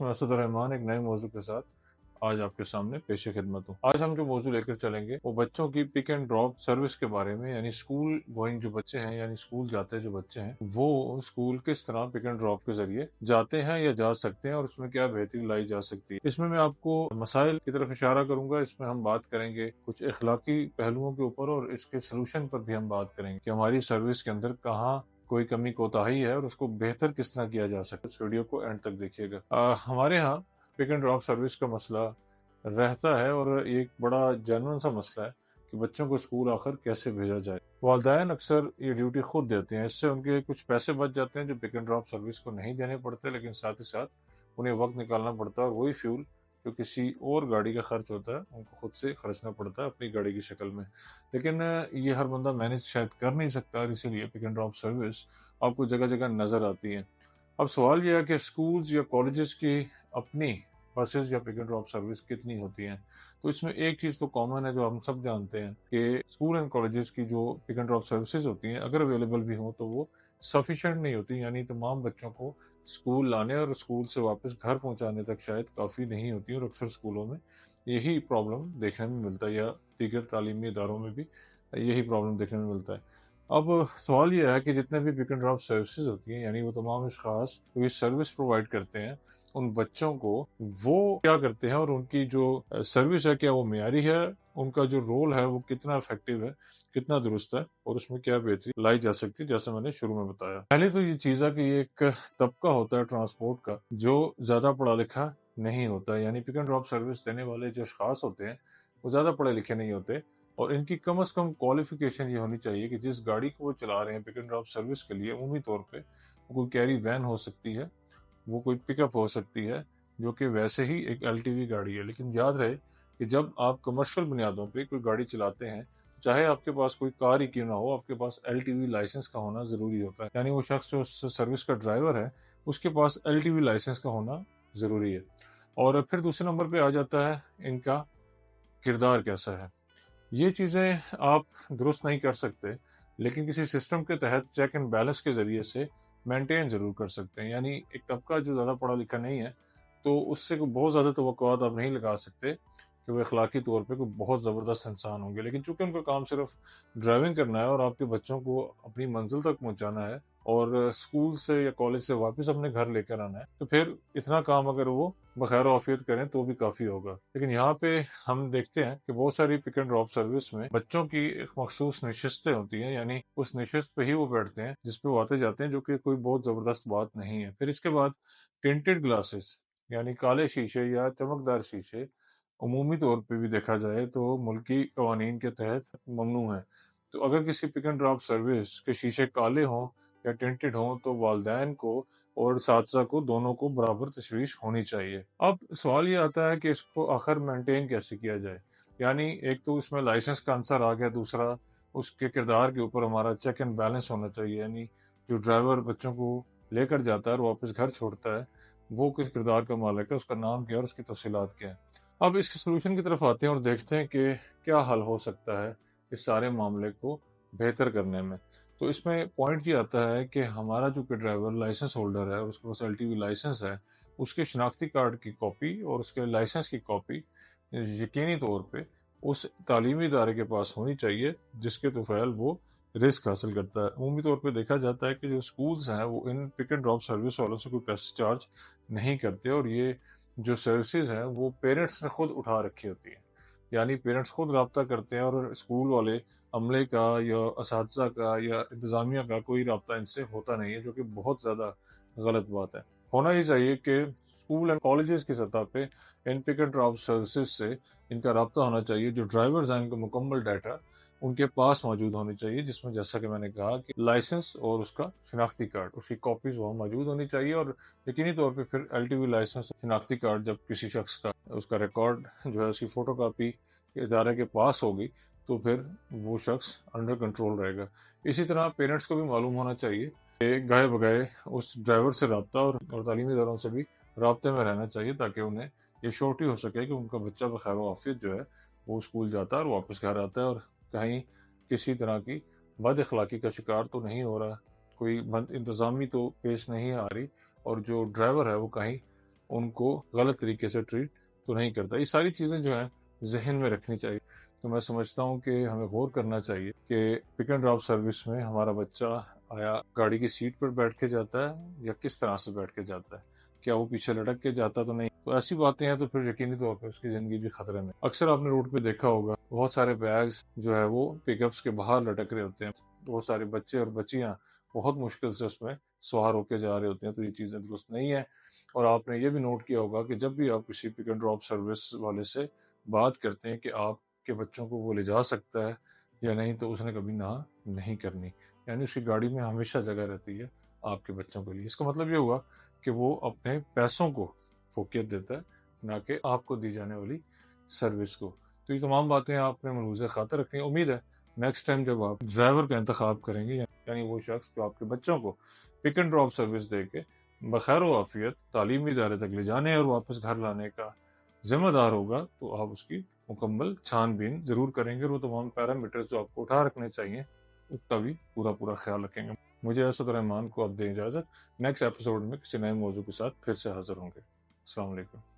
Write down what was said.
میں اسد الرحمان ایک نئے موضوع کے ساتھ آج آپ کے سامنے پیش خدمت ہوں۔ آج ہم جو موضوع لے کر چلیں گے وہ بچوں کی پک اینڈ ڈراپ سروس کے بارے میں، یعنی اسکول گوئنگ جو بچے ہیں، یعنی اسکول جاتے جو بچے ہیں، وہ اسکول کس طرح پک اینڈ ڈراپ کے ذریعے جاتے ہیں یا جا سکتے ہیں، اور اس میں کیا بہتری لائی جا سکتی ہے۔ اس میں آپ کو مسائل کی طرف اشارہ کروں گا۔ اس میں ہم بات کریں گے کچھ اخلاقی پہلوؤں کے اوپر، اور اس کے سلوشن پر بھی ہم بات کریں گے کہ ہماری سروس کے اندر کہاں کوئی کمی کوتاہی ہے اور اس کو بہتر کس طرح کیا جا سکتا ہے۔ اس ویڈیو کو اینڈ تک دیکھیے گا۔ ہمارے ہاں پک اینڈ ڈراپ سروس کا مسئلہ رہتا ہے، اور ایک بڑا جینوئن سا مسئلہ ہے کہ بچوں کو اسکول آخر کیسے بھیجا جائے۔ والدین اکثر یہ ڈیوٹی خود دیتے ہیں، اس سے ان کے کچھ پیسے بچ جاتے ہیں جو پک اینڈ ڈراپ سروس کو نہیں دینے پڑتے، لیکن ساتھ ہی ساتھ انہیں وقت نکالنا پڑتا ہے، اور وہی فیول جو کسی اور گاڑی کا خرچ ہوتا ہے ان کو خود سے خرچنا پڑتا ہے اپنی گاڑی کی شکل میں۔ لیکن یہ ہر بندہ مینج شاید کر نہیں سکتا، اور اسی لیے پک اینڈ ڈراپ سروس آپ کو جگہ جگہ نظر آتی ہے۔ اب سوال یہ ہے کہ اسکولز یا کالجز کی اپنی بسز یا پک اینڈ ڈراپ سروس کتنی ہوتی ہیں؟ تو اس میں ایک چیز تو کامن ہے جو ہم سب جانتے ہیں کہ اسکول اینڈ کالجز کی جو پک اینڈ ڈراپ سروسز ہوتی ہیں، اگر اویلیبل بھی ہوں تو وہ سفیشینٹ نہیں ہوتی، یعنی تمام بچوں کو اسکول لانے اور اسکول سے واپس گھر پہنچانے تک شاید کافی نہیں ہوتی، اور اکثر اسکولوں میں یہی پرابلم دیکھنے میں ملتا ہے، یا دیگر تعلیمی اداروں میں بھی یہی پرابلم دیکھنے میں ملتا ہے۔ اب سوال یہ ہے کہ جتنے بھی پک اینڈ ڈراپ سروسز ہوتی ہیں، یعنی وہ تمام اشخاص جو یہ سروس پرووائڈ کرتے ہیں ان بچوں کو، وہ کیا کرتے ہیں، اور ان کی جو سروس ہے کیا وہ معیاری ہے، ان کا جو رول ہے وہ کتنا افیکٹو ہے، کتنا درست ہے، اور اس میں کیا بہتری لائی جا سکتی ہے، جیسے میں نے شروع میں بتایا۔ پہلے تو یہ چیز ہے کہ یہ ایک طبقہ ہوتا ہے ٹرانسپورٹ کا جو زیادہ پڑھا لکھا نہیں ہوتا، یعنی پک اینڈ ڈراپ سروس دینے والے جو اشخاص ہوتے ہیں وہ زیادہ پڑھے لکھے نہیں ہوتے، اور ان کی کم از کم کوالیفیکیشن یہ ہونی چاہیے کہ جس گاڑی کو وہ چلا رہے ہیں پک اینڈ ڈراپ سروس کے لیے، عمومی طور پہ وہ کوئی کیری وین ہو سکتی ہے، وہ کوئی پک اپ ہو سکتی ہے، جو کہ ویسے ہی ایک ایل ٹی وی گاڑی ہے۔ لیکن یاد رہے کہ جب آپ کمرشل بنیادوں پہ کوئی گاڑی چلاتے ہیں، چاہے آپ کے پاس کوئی کار ہی کیوں نہ ہو، آپ کے پاس ایل ٹی وی لائسنس کا ہونا ضروری ہوتا ہے، یعنی وہ شخص جو اس سروس کا ڈرائیور ہے اس کے پاس ایل ٹی وی لائسنس کا ہونا ضروری ہے۔ اور پھر دوسرے نمبر پہ آ جاتا ہے ان کا کردار کیسا ہے۔ یہ چیزیں آپ درست نہیں کر سکتے، لیکن کسی سسٹم کے تحت چیک اینڈ بیلنس کے ذریعے سے مینٹین ضرور کر سکتے ہیں۔ یعنی ایک طبقہ جو زیادہ پڑھا لکھا نہیں ہے تو اس سے کوئی بہت زیادہ توقعات آپ نہیں لگا سکتے کہ وہ اخلاقی طور پہ کوئی بہت زبردست انسان ہوں گے، لیکن چونکہ ان کا کام صرف ڈرائیونگ کرنا ہے اور آپ کے بچوں کو اپنی منزل تک پہنچانا ہے اور اسکول سے یا کالج سے واپس اپنے گھر لے کر آنا ہے، تو پھر اتنا کام اگر وہ بخیر و عافیت کریں تو بھی کافی ہوگا۔ لیکن یہاں پہ ہم دیکھتے ہیں کہ بہت ساری پک اینڈ ڈراپ سروس میں بچوں کی ایک مخصوص نشستیں ہوتی ہیں، یعنی اس نشست پہ ہی وہ بیٹھتے ہیں جس پہ وہ آتے جاتے ہیں، جو کہ کوئی بہت زبردست بات نہیں ہے۔ پھر اس کے بعد ٹینٹڈ گلاسز، یعنی کالے شیشے یا چمکدار شیشے عمومی طور پہ بھی دیکھا جائے تو ملکی قوانین کے تحت ممنوع ہیں۔ تو اگر کسی پک اینڈ ڈراپ سروس کے شیشے کالے ہوں یا ٹینٹڈ ہوں تو والدین کو اور اساتذہ کو دونوں کو برابر تشویش ہونی چاہیے۔ اب سوال یہ آتا ہے کہ اس کو آخر مینٹین کیسے کیا جائے، یعنی ایک تو اس میں لائسنس کا عنصر آ گیا، دوسرا اس کے کردار کے اوپر ہمارا چیک اینڈ بیلنس ہونا چاہیے، یعنی جو ڈرائیور بچوں کو لے کر جاتا ہے اور واپس گھر چھوڑتا ہے وہ کس کردار کا مالک ہے، اس کا نام کیا ہے اور اس کی تفصیلات کیا ہیں۔ اب اس کے سلوشن کی طرف آتے ہیں اور دیکھتے ہیں کہ کیا حل ہو سکتا ہے اس سارے معاملے کو بہتر کرنے میں۔ تو اس میں پوائنٹ یہ آتا ہے کہ ہمارا جو کہ ڈرائیور لائسنس ہولڈر ہے اور اس کے پاس ایل ٹی وی لائسنس ہے، اس کے شناختی کارڈ کی کاپی اور اس کے لائسنس کی کاپی یقینی طور پہ اس تعلیمی ادارے کے پاس ہونی چاہیے جس کے توفیل وہ رزق حاصل کرتا ہے۔ عمومی طور پہ دیکھا جاتا ہے کہ جو اسکولز ہیں وہ ان پک اینڈ ڈراپ سروس والوں سے کوئی پیسے چارج نہیں کرتے، اور یہ جو سروسز ہیں وہ پیرنٹس نے خود اٹھا رکھی ہوتی ہیں، یعنی پیرنٹس خود رابطہ کرتے ہیں اور اسکول والے عملے کا یا اساتذہ کا یا انتظامیہ کا کوئی رابطہ ان سے ہوتا نہیں ہے، جو کہ بہت زیادہ غلط بات ہے۔ ہونا ہی چاہیے کہ اسکول اینڈ کالجز کی سطح پہ ان پک اینڈ ڈراپ سروسز سے ان کا رابطہ ہونا چاہیے، جو ڈرائیورز ہیں ان کا مکمل ڈیٹا ان کے پاس موجود ہونی چاہیے، جس میں جیسا کہ میں نے کہا کہ لائسنس اور اس کا شناختی کارڈ، اس کی کاپیز وہاں موجود ہونی چاہیے، اور یقینی طور پہ پھر ایل ٹی وی لائسنس شناختی کارڈ جب کسی شخص کا اس کا ریکارڈ جو ہے اس کی فوٹو کاپی ادارے کے پاس ہوگی تو پھر وہ شخص انڈر کنٹرول رہے گا۔ اسی طرح پیرنٹس کو بھی معلوم ہونا چاہیے کہ گاہے بگاہے اس ڈرائیور سے رابطہ اور تعلیمی اداروں سے بھی رابطے میں رہنا چاہیے، تاکہ انہیں یہ شورٹی ہو سکے کہ ان کا بچہ بخیر و عافیت جو ہے وہ اسکول جاتا ہے اور واپس گھر آتا ہے، اور کہیں کسی طرح کی بد اخلاقی کا شکار تو نہیں ہو رہا، کوئی بد انتظامی تو پیش نہیں آ رہی، اور جو ڈرائیور ہے وہ کہیں ان کو غلط طریقے سے ٹریٹ تو نہیں کرتا. یہ ساری چیزیں جو ہیں ذہن میں رکھنی چاہیے. تو میں سمجھتا ہوں کہ ہمیں غور کرنا چاہیے کہ پک اینڈ ڈراپ سروس میں ہمارا بچہ آیا گاڑی کی سیٹ پر بیٹھ کے جاتا ہے یا کس طرح سے بیٹھ کے جاتا ہے, کیا وہ پیچھے لٹک کے جاتا تو نہیں. تو ایسی باتیں ہیں تو پھر یقینی طور پر اس کی زندگی بھی خطرے میں. اکثر آپ نے روڈ پہ دیکھا ہوگا بہت سارے بیگز جو ہے وہ پک اپس کے باہر لٹک رہے ہوتے ہیں, بہت سارے بچے اور بچیاں بہت مشکل سے اس میں سوار ہو کے جا رہے ہوتے ہیں. تو یہ چیزیں درست نہیں ہیں. اور آپ نے یہ بھی نوٹ کیا ہوگا کہ جب بھی آپ کسی پک اینڈ ڈراپ سروس والے سے بات کرتے ہیں کہ آپ کے بچوں کو وہ لے جا سکتا ہے یا نہیں, تو اس نے کبھی نہ نہیں کرنی. یعنی اس کی گاڑی میں ہمیشہ جگہ رہتی ہے آپ کے بچوں کے لیے. اس کا مطلب یہ ہوا کہ وہ اپنے پیسوں کو فوقیت دیتا ہے نہ کہ آپ کو دی جانے والی سروس کو. تو یہ تمام باتیں آپ نے ملحوظ خاطر رکھنی. امید ہے نیکسٹ ٹائم جب آپ ڈرائیور کا انتخاب کریں گے, یعنی وہ شخص جو آپ کے بچوں کو پک اینڈ ڈراپ سروس دے کے بخیر و عافیت تعلیمی ادارے تک لے جانے اور واپس گھر لانے کا ذمہ دار ہوگا, تو آپ اس کی مکمل چھان بین ضرور کریں گے اور وہ تمام پیرامیٹر جو آپ کو اٹھا رکھنے چاہیے اس کا بھی پورا خیال رکھیں گے. مجھے اسد الرحمان کو اب دیں اجازت. نیکسٹ ایپیسوڈ میں کسی نئے موضوع کے ساتھ پھر سے حاضر ہوں گے. السلام علیکم.